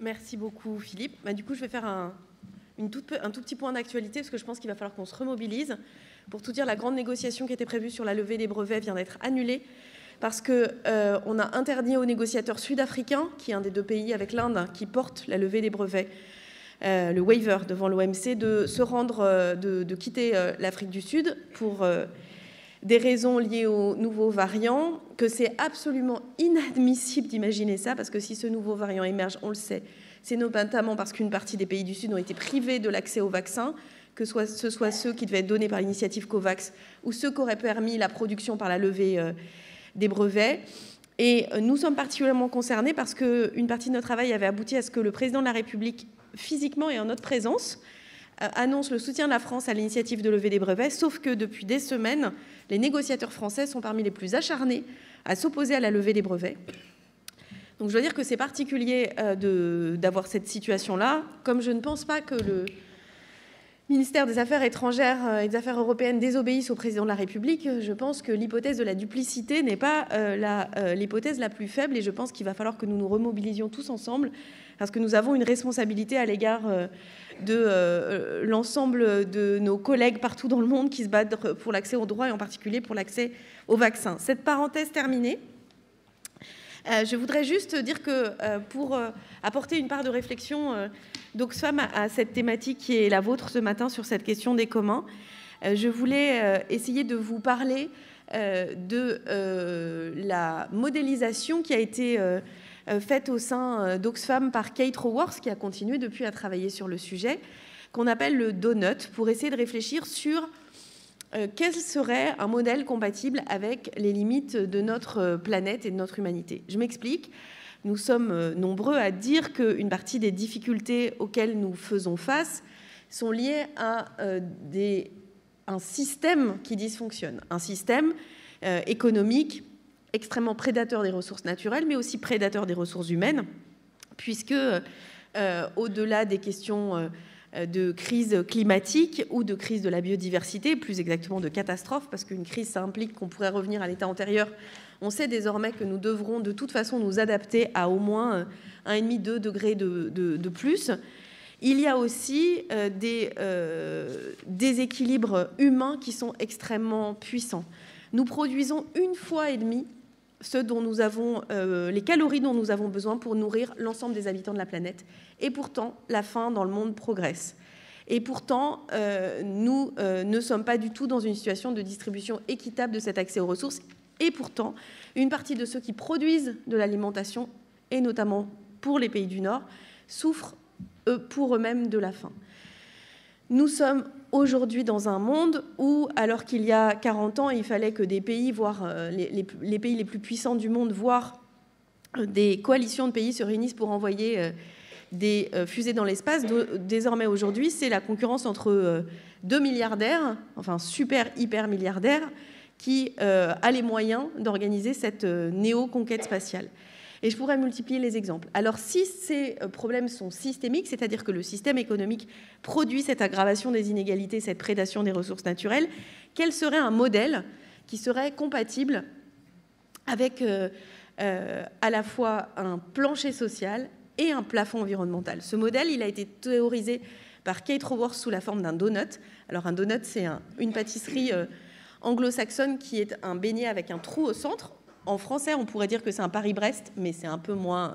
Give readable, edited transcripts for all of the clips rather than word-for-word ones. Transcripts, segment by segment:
Merci beaucoup, Philippe. Du coup, je vais faire un tout petit point d'actualité, parce que je pense qu'il va falloir qu'on se remobilise. Pour tout dire, la grande négociation qui était prévue sur la levée des brevets vient d'être annulée, parce qu'on a interdit aux négociateurs sud-africains, qui est un des deux pays avec l'Inde, qui porte la levée des brevets, le waiver devant l'OMC, de quitter l'Afrique du Sud pour des raisons liées aux nouveaux variants, que c'est absolument inadmissible d'imaginer ça, parce que si ce nouveau variant émerge, on le sait, c'est notamment parce qu'une partie des pays du Sud ont été privés de l'accès aux vaccins, que ce soit ceux qui devaient être donnés par l'initiative COVAX ou ceux qui auraient permis la production par la levée des brevets. Et nous sommes particulièrement concernés parce qu'une partie de notre travail avait abouti à ce que le président de la République, physiquement et en notre présence, annonce le soutien de la France à l'initiative de levée des brevets, sauf que depuis des semaines, les négociateurs français sont parmi les plus acharnés à s'opposer à la levée des brevets. Donc je dois dire que c'est particulier d'avoir cette situation-là, comme je ne pense pas que le ministère des Affaires étrangères et des Affaires européennes désobéisse au président de la République. Je pense que l'hypothèse de la duplicité n'est pas l'hypothèse la plus faible, et je pense qu'il va falloir que nous nous remobilisions tous ensemble, parce que nous avons une responsabilité à l'égard de l'ensemble de nos collègues partout dans le monde qui se battent pour l'accès aux droits et en particulier pour l'accès aux vaccins. Cette parenthèse terminée, je voudrais juste dire que pour apporter une part de réflexion d'Oxfam à cette thématique qui est la vôtre ce matin sur cette question des communs, je voulais essayer de vous parler de la modélisation qui a été faite au sein d'Oxfam par Kate Raworth, qui a continué depuis à travailler sur le sujet, qu'on appelle le donut, pour essayer de réfléchir sur quel serait un modèle compatible avec les limites de notre planète et de notre humanité. Je m'explique. Nous sommes nombreux à dire qu'une partie des difficultés auxquelles nous faisons face sont liées à un système qui dysfonctionne, un système économique extrêmement prédateur des ressources naturelles, mais aussi prédateur des ressources humaines, puisque au-delà des questions de crise climatique ou de crise de la biodiversité, plus exactement de catastrophe, parce qu'une crise, ça implique qu'on pourrait revenir à l'état antérieur. On sait désormais que nous devrons de toute façon nous adapter à au moins 1,5-2 degrés de plus. Il y a aussi des déséquilibres humains qui sont extrêmement puissants. Nous produisons 1,5 fois ce dont nous avons, les calories dont nous avons besoin pour nourrir l'ensemble des habitants de la planète. Et pourtant, la faim dans le monde progresse. Et pourtant, nous ne sommes pas du tout dans une situation de distribution équitable de cet accès aux ressources. Et pourtant, une partie de ceux qui produisent de l'alimentation, et notamment pour les pays du Nord, souffrent pour eux-mêmes de la faim. Nous sommes aujourd'hui dans un monde où, alors qu'il y a 40 ans, il fallait que des pays, voire les pays les plus puissants du monde, voire des coalitions de pays se réunissent pour envoyer des fusées dans l'espace, désormais aujourd'hui, c'est la concurrence entre deux milliardaires, enfin super hyper milliardaires, qui a les moyens d'organiser cette néo-conquête spatiale. Et je pourrais multiplier les exemples. Alors, si ces problèmes sont systémiques, c'est-à-dire que le système économique produit cette aggravation des inégalités, cette prédation des ressources naturelles, quel serait un modèle qui serait compatible avec à la fois un plancher social et un plafond environnemental? Ce modèle, il a été théorisé par Kate Raworth sous la forme d'un donut. Alors, un donut, c'est une pâtisserie anglo-saxonne qui est un beignet avec un trou au centre. En français, on pourrait dire que c'est un Paris-Brest, mais c'est un peu moins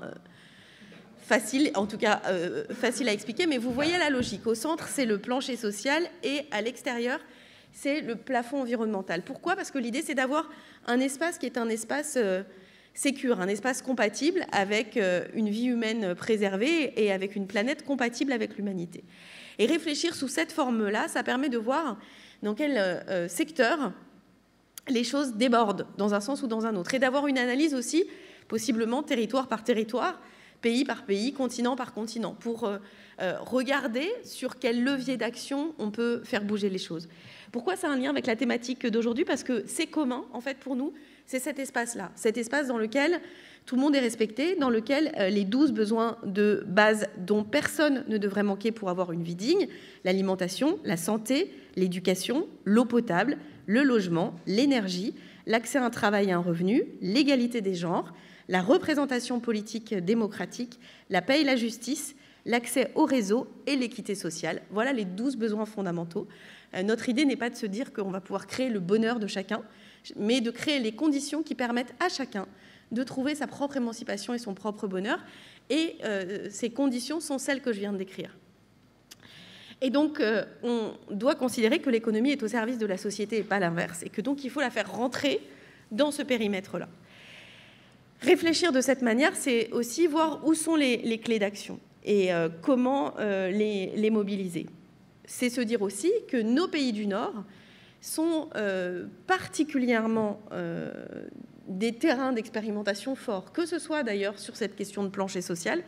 facile, en tout cas facile à expliquer. Mais vous voyez la logique. Au centre, c'est le plancher social et à l'extérieur, c'est le plafond environnemental. Pourquoi? Parce que l'idée, c'est d'avoir un espace qui est un espace sécure, un espace compatible avec une vie humaine préservée et avec une planète compatible avec l'humanité. Et réfléchir sous cette forme-là, ça permet de voir dans quel secteur les choses débordent dans un sens ou dans un autre, et d'avoir une analyse aussi, possiblement territoire par territoire, pays par pays, continent par continent, pour regarder sur quel levier d'action on peut faire bouger les choses. Pourquoi ça a un lien avec la thématique d'aujourd'hui? Parce que c'est commun, en fait, pour nous, c'est cet espace-là, cet espace dans lequel tout le monde est respecté, dans lequel les 12 besoins de base dont personne ne devrait manquer pour avoir une vie digne, l'alimentation, la santé, l'éducation, l'eau potable, le logement, l'énergie, l'accès à un travail et à un revenu, l'égalité des genres, la représentation politique démocratique, la paix et la justice, l'accès au réseau et l'équité sociale. Voilà les 12 besoins fondamentaux. Notre idée n'est pas de se dire qu'on va pouvoir créer le bonheur de chacun, mais de créer les conditions qui permettent à chacun de trouver sa propre émancipation et son propre bonheur. Et ces conditions sont celles que je viens de décrire. Et donc, on doit considérer que l'économie est au service de la société et pas l'inverse, et que donc il faut la faire rentrer dans ce périmètre-là. Réfléchir de cette manière, c'est aussi voir où sont les clés d'action et comment les mobiliser. C'est se dire aussi que nos pays du Nord sont particulièrement des terrains d'expérimentation forts, que ce soit d'ailleurs sur cette question de plancher social,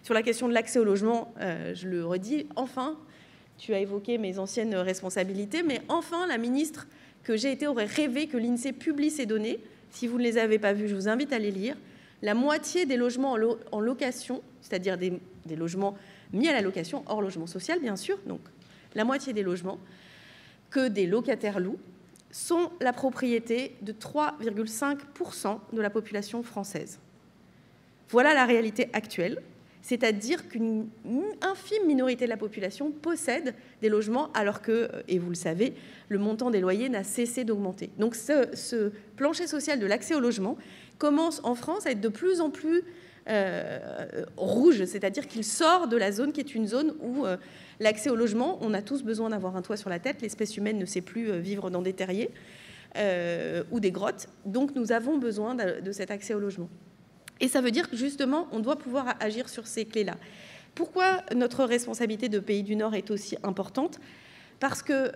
sur la question de l'accès au logement, je le redis, enfin, tu as évoqué mes anciennes responsabilités, mais enfin, la ministre que j'ai été aurait rêvé que l'INSEE publie ces données. Si vous ne les avez pas vues, je vous invite à les lire. La moitié des logements en location, c'est-à-dire des logements mis à la location, hors logement social, bien sûr, donc la moitié des logements que des locataires louent, sont la propriété de 3,5% de la population française. Voilà la réalité actuelle, c'est-à-dire qu'une infime minorité de la population possède des logements alors que, et vous le savez, le montant des loyers n'a cessé d'augmenter. Donc ce plancher social de l'accès au logement commence en France à être de plus en plus rouge, c'est-à-dire qu'il sort de la zone qui est une zone où l'accès au logement, on a tous besoin d'avoir un toit sur la tête, l'espèce humaine ne sait plus vivre dans des terriers ou des grottes, donc nous avons besoin de cet accès au logement. Et ça veut dire que justement, on doit pouvoir agir sur ces clés-là. Pourquoi notre responsabilité de pays du Nord est aussi importante ? Parce que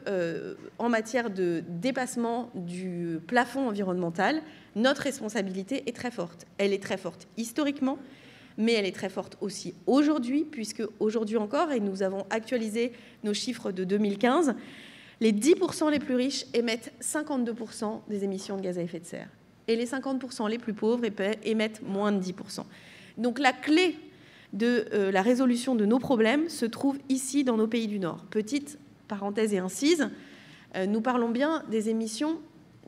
en matière de dépassement du plafond environnemental, notre responsabilité est très forte. Elle est très forte historiquement, mais elle est très forte aussi aujourd'hui, puisque aujourd'hui encore, et nous avons actualisé nos chiffres de 2015, les 10% les plus riches émettent 52% des émissions de gaz à effet de serre. Et les 50% les plus pauvres émettent moins de 10%. Donc la clé de la résolution de nos problèmes se trouve ici dans nos pays du Nord. Petite parenthèse et incise, nous parlons bien des émissions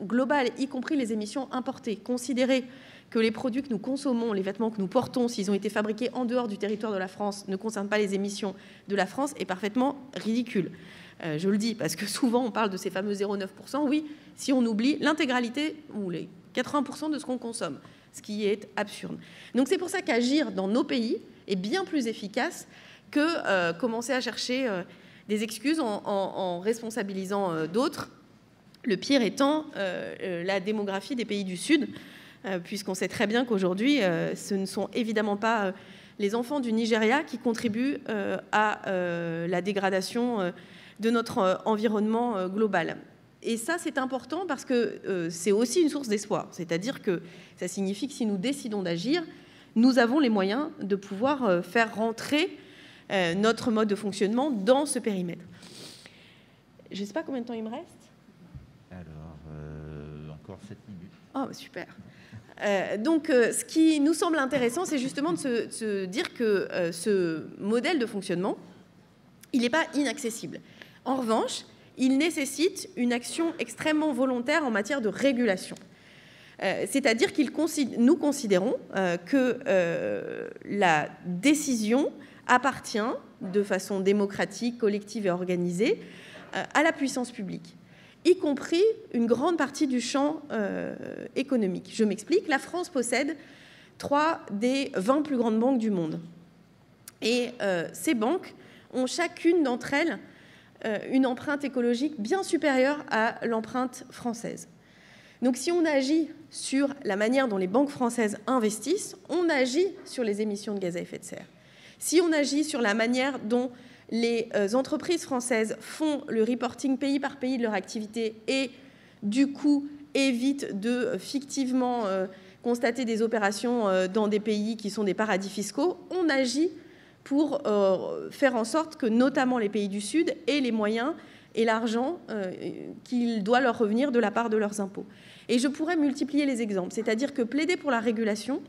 globales, y compris les émissions importées. Considérer que les produits que nous consommons, les vêtements que nous portons, s'ils ont été fabriqués en dehors du territoire de la France, ne concernent pas les émissions de la France est parfaitement ridicule. Je le dis parce que souvent on parle de ces fameux 0,9%. Oui, si on oublie l'intégralité ou les 80% de ce qu'on consomme, ce qui est absurde. Donc c'est pour ça qu'agir dans nos pays est bien plus efficace que commencer à chercher des excuses en responsabilisant d'autres. Le pire étant la démographie des pays du Sud, puisqu'on sait très bien qu'aujourd'hui, ce ne sont évidemment pas les enfants du Nigeria qui contribuent à la dégradation de notre environnement global. Et ça, c'est important parce que c'est aussi une source d'espoir. C'est-à-dire que ça signifie que si nous décidons d'agir, nous avons les moyens de pouvoir faire rentrer notre mode de fonctionnement dans ce périmètre. Je ne sais pas combien de temps il me reste. Alors, encore 7 minutes. Oh, super. Donc, ce qui nous semble intéressant, c'est justement de se dire que ce modèle de fonctionnement, il n'est pas inaccessible. En revanche, il nécessite une action extrêmement volontaire en matière de régulation. C'est-à-dire que nous considérons que la décision appartient de façon démocratique, collective et organisée à la puissance publique, y compris une grande partie du champ économique. Je m'explique, la France possède 3 des 20 plus grandes banques du monde. Et ces banques ont chacune d'entre elles une empreinte écologique bien supérieure à l'empreinte française. Donc si on agit sur la manière dont les banques françaises investissent, on agit sur les émissions de gaz à effet de serre. Si on agit sur la manière dont les entreprises françaises font le reporting pays par pays de leur activité et du coup évitent de fictivement constater des opérations dans des pays qui sont des paradis fiscaux, on agit pour faire en sorte que notamment les pays du Sud aient les moyens et l'argent qu'il doit leur revenir de la part de leurs impôts. Et je pourrais multiplier les exemples, c'est-à-dire que plaider pour la régulation,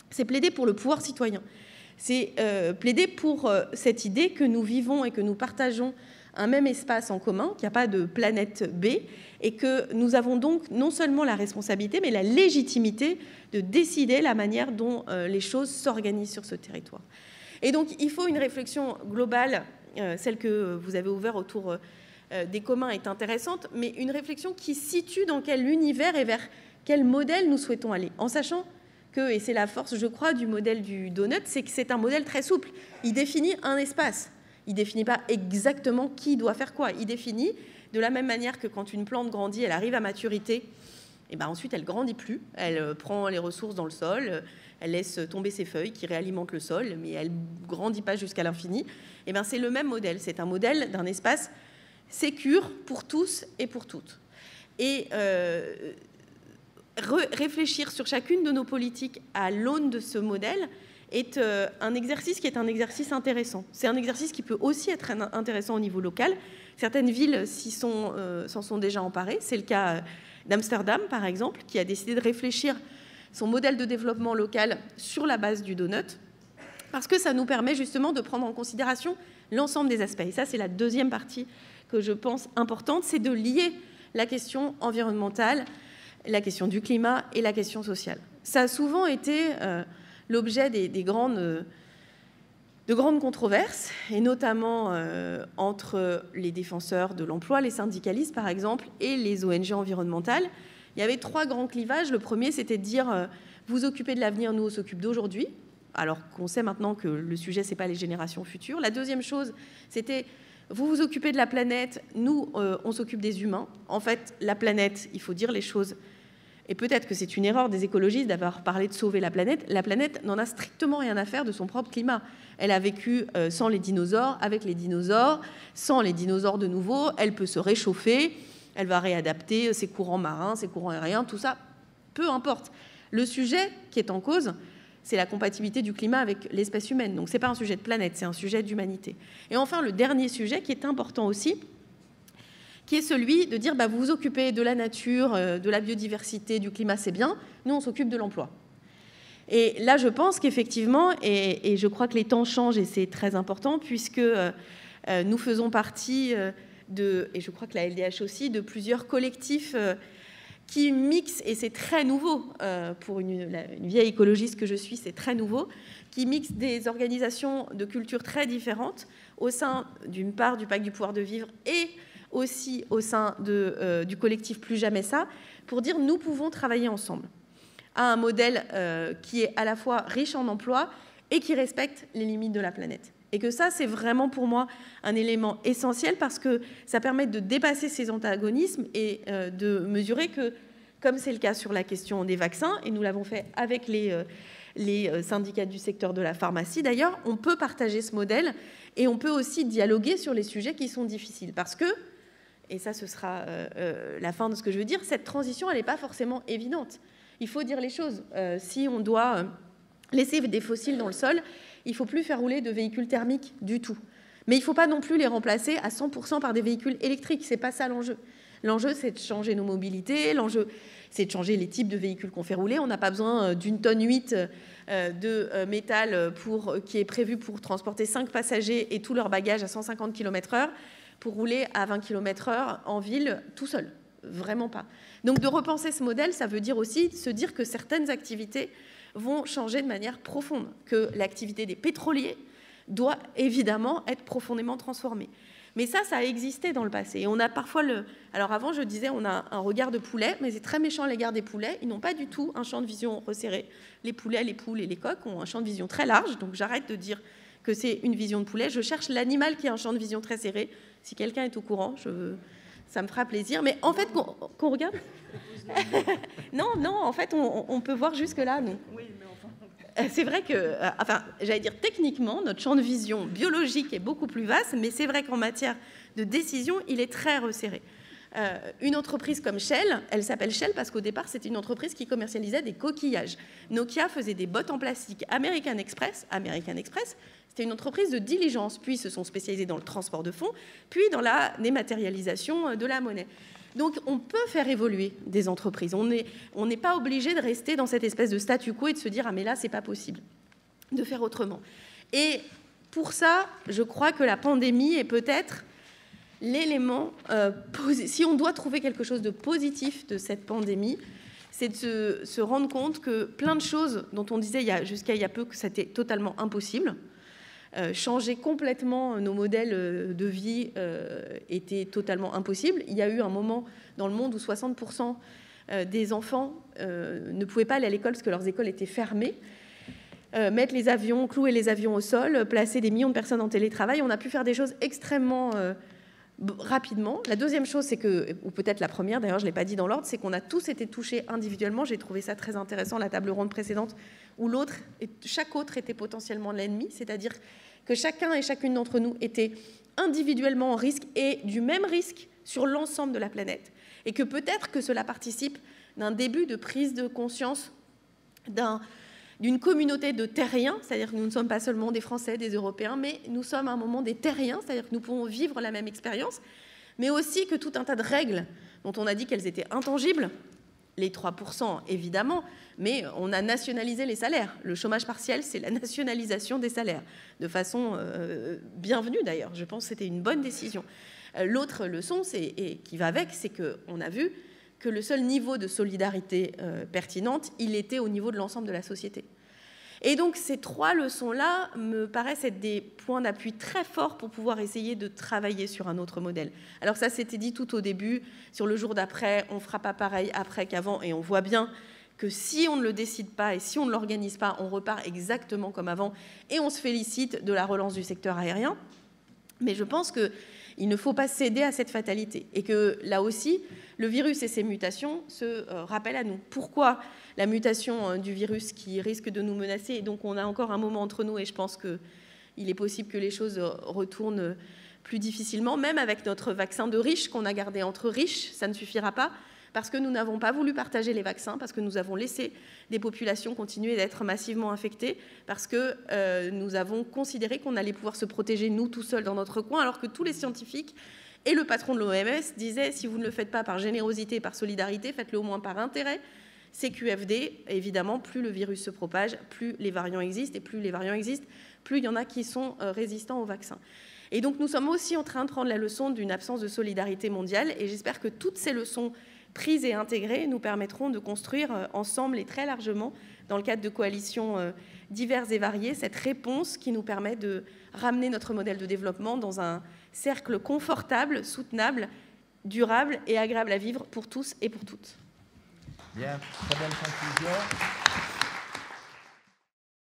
c'est plaider pour le pouvoir citoyen. C'est plaider pour cette idée que nous vivons et que nous partageons un même espace en commun, qu'il n'y a pas de planète B, et que nous avons donc non seulement la responsabilité, mais la légitimité de décider la manière dont les choses s'organisent sur ce territoire. Et donc, il faut une réflexion globale, celle que vous avez ouverte autour des communs est intéressante, mais une réflexion qui situe dans quel univers et vers quel modèle nous souhaitons aller, en sachant que, et c'est la force, je crois, du modèle du donut, c'est que c'est un modèle très souple. Il définit un espace. Il ne définit pas exactement qui doit faire quoi. Il définit de la même manière que quand une plante grandit, elle arrive à maturité, et ben ensuite elle ne grandit plus, elle prend les ressources dans le sol, elle laisse tomber ses feuilles qui réalimentent le sol, mais elle ne grandit pas jusqu'à l'infini. Et ben c'est le même modèle. C'est un modèle d'un espace sécure pour tous et pour toutes. Et réfléchir sur chacune de nos politiques à l'aune de ce modèle est un exercice qui est un exercice intéressant. C'est un exercice qui peut aussi être intéressant au niveau local. Certaines villes s'en sont déjà emparées. C'est le cas d'Amsterdam, par exemple, qui a décidé de réfléchir son modèle de développement local sur la base du donut, parce que ça nous permet justement de prendre en considération l'ensemble des aspects. Et ça, c'est la deuxième partie que je pense importante, c'est de lier la question environnementale, la question du climat et la question sociale. Ça a souvent été l'objet de grandes controverses, et notamment entre les défenseurs de l'emploi, les syndicalistes par exemple, et les ONG environnementales. Il y avait 3 grands clivages. Le premier, c'était de dire vous occupez de l'avenir, nous on s'occupe d'aujourd'hui, alors qu'on sait maintenant que le sujet, ce n'est pas les générations futures. La deuxième chose, c'était vous vous occupez de la planète, nous on s'occupe des humains. En fait, la planète, il faut dire les choses. Et peut-être que c'est une erreur des écologistes d'avoir parlé de sauver la planète. La planète n'en a strictement rien à faire de son propre climat. Elle a vécu sans les dinosaures, avec les dinosaures, sans les dinosaures de nouveau. Elle peut se réchauffer, elle va réadapter ses courants marins, ses courants aériens, tout ça, peu importe. Le sujet qui est en cause, c'est la compatibilité du climat avec l'espèce humaine. Donc ce n'est pas un sujet de planète, c'est un sujet d'humanité. Et enfin, le dernier sujet qui est important aussi, qui est celui de dire vous vous occupez de la nature, de la biodiversité, du climat, c'est bien, nous on s'occupe de l'emploi. Et là je pense qu'effectivement, et je crois que les temps changent et c'est très important, puisque nous faisons partie et je crois que la LDH aussi, de plusieurs collectifs qui mixent, et c'est très nouveau, pour une vieille écologiste que je suis, c'est très nouveau, qui mixent des organisations de culture très différentes au sein d'une part du Pacte du pouvoir de vivre et aussi au sein du collectif Plus Jamais Ça, pour dire nous pouvons travailler ensemble à un modèle qui est à la fois riche en emplois et qui respecte les limites de la planète. Et que ça, c'est vraiment pour moi un élément essentiel, parce que ça permet de dépasser ces antagonismes et de mesurer que, comme c'est le cas sur la question des vaccins, et nous l'avons fait avec les syndicats du secteur de la pharmacie d'ailleurs, on peut partager ce modèle et on peut aussi dialoguer sur les sujets qui sont difficiles. Parce que, et ça ce sera la fin de ce que je veux dire, cette transition, elle n'est pas forcément évidente. Il faut dire les choses. Si on doit laisser des fossiles dans le sol, il ne faut plus faire rouler de véhicules thermiques du tout. Mais il ne faut pas non plus les remplacer à 100% par des véhicules électriques. Ce n'est pas ça l'enjeu. L'enjeu, c'est de changer nos mobilités. L'enjeu, c'est de changer les types de véhicules qu'on fait rouler. On n'a pas besoin d'une tonne 8 de métal qui est prévu pour transporter 5 passagers et tous leurs bagages à 150 km/h pour rouler à 20 km/h en ville tout seul. Vraiment pas. Donc de repenser ce modèle, ça veut dire aussi se dire que certaines activités vont changer de manière profonde, que l'activité des pétroliers doit évidemment être profondément transformée. Mais ça a existé dans le passé. Et on a parfois Alors avant, je disais, on a un regard de poulet, mais c'est très méchant à l'égard des poulets. Ils n'ont pas du tout un champ de vision resserré. Les poulets, les poules et les coqs ont un champ de vision très large, donc j'arrête de dire que c'est une vision de poulet. Je cherche l'animal qui a un champ de vision très serré. Si quelqu'un est au courant, ça me fera plaisir. Mais en fait, qu'on regarde Non, en fait, on peut voir jusque-là, nous. Oui, mais enfin... C'est vrai que, j'allais dire techniquement, notre champ de vision biologique est beaucoup plus vaste, mais c'est vrai qu'en matière de décision, il est très resserré. Une entreprise comme Shell, elle s'appelle Shell parce qu'au départ, c'était une entreprise qui commercialisait des coquillages. Nokia faisait des bottes en plastique. American Express, c'était une entreprise de diligence. Puis, ils se sont spécialisés dans le transport de fonds, puis dans la dématérialisation de la monnaie. Donc, on peut faire évoluer des entreprises. On n'est pas obligé de rester dans cette espèce de statu quo et de se dire « Ah, mais là, c'est pas possible de faire autrement ». Et pour ça, je crois que la pandémie est peut-être l'élément, si on doit trouver quelque chose de positif de cette pandémie, c'est de se rendre compte que plein de choses dont on disait jusqu'à il y a peu que c'était totalement impossible, changer complètement nos modèles de vie était totalement impossible. Il y a eu un moment dans le monde où 60% des enfants ne pouvaient pas aller à l'école parce que leurs écoles étaient fermées. Mettre les avions, clouer les avions au sol, placer des millions de personnes en télétravail. On a pu faire des choses extrêmement rapidement. La deuxième chose, c'est que, ou peut-être la première, d'ailleurs je ne l'ai pas dit dans l'ordre, c'est qu'on a tous été touchés individuellement. J'ai trouvé ça très intéressant, la table ronde précédente, où chaque autre était potentiellement l'ennemi, c'est-à-dire que chacun et chacune d'entre nous était individuellement en risque et du même risque sur l'ensemble de la planète. Et que peut-être que cela participe d'un début de prise de conscience d'une communauté de terriens, c'est-à-dire que nous ne sommes pas seulement des Français, des Européens, mais nous sommes à un moment des terriens, c'est-à-dire que nous pouvons vivre la même expérience, mais aussi que tout un tas de règles dont on a dit qu'elles étaient intangibles, les 3% évidemment, mais on a nationalisé les salaires. Le chômage partiel, c'est la nationalisation des salaires, de façon bienvenue d'ailleurs. Je pense que c'était une bonne décision. L'autre leçon, et qui va avec, c'est qu'on a vu que le seul niveau de solidarité pertinente, il était au niveau de l'ensemble de la société. Et donc ces trois leçons-là me paraissent être des points d'appui très forts pour pouvoir essayer de travailler sur un autre modèle. Alors ça, c'était dit tout au début, sur le jour d'après, on ne fera pas pareil après qu'avant, et on voit bien que si on ne le décide pas et si on ne l'organise pas, on repart exactement comme avant, et on se félicite de la relance du secteur aérien. Mais je pense qu'il ne faut pas céder à cette fatalité, et que là aussi, le virus et ses mutations se rappellent à nous. Pourquoi la mutation du virus qui risque de nous menacer, et donc on a encore un moment entre nous, et je pense qu'il est possible que les choses retournent plus difficilement, même avec notre vaccin de riches qu'on a gardé entre riches, ça ne suffira pas, parce que nous n'avons pas voulu partager les vaccins, parce que nous avons laissé des populations continuer d'être massivement infectées, parce que nous avons considéré qu'on allait pouvoir se protéger, nous, tout seuls, dans notre coin, alors que tous les scientifiques et le patron de l'OMS disaient, si vous ne le faites pas par générosité, par solidarité, faites-le au moins par intérêt. CQFD, évidemment, plus le virus se propage, plus les variants existent, et plus les variants existent, plus il y en a qui sont résistants au vaccin. Et donc nous sommes aussi en train de prendre la leçon d'une absence de solidarité mondiale, et j'espère que toutes ces leçons prises et intégrées nous permettront de construire ensemble et très largement, dans le cadre de coalitions diverses et variées, cette réponse qui nous permet de ramener notre modèle de développement dans un cercle confortable, soutenable, durable et agréable à vivre pour tous et pour toutes. Bien, très belle conclusion.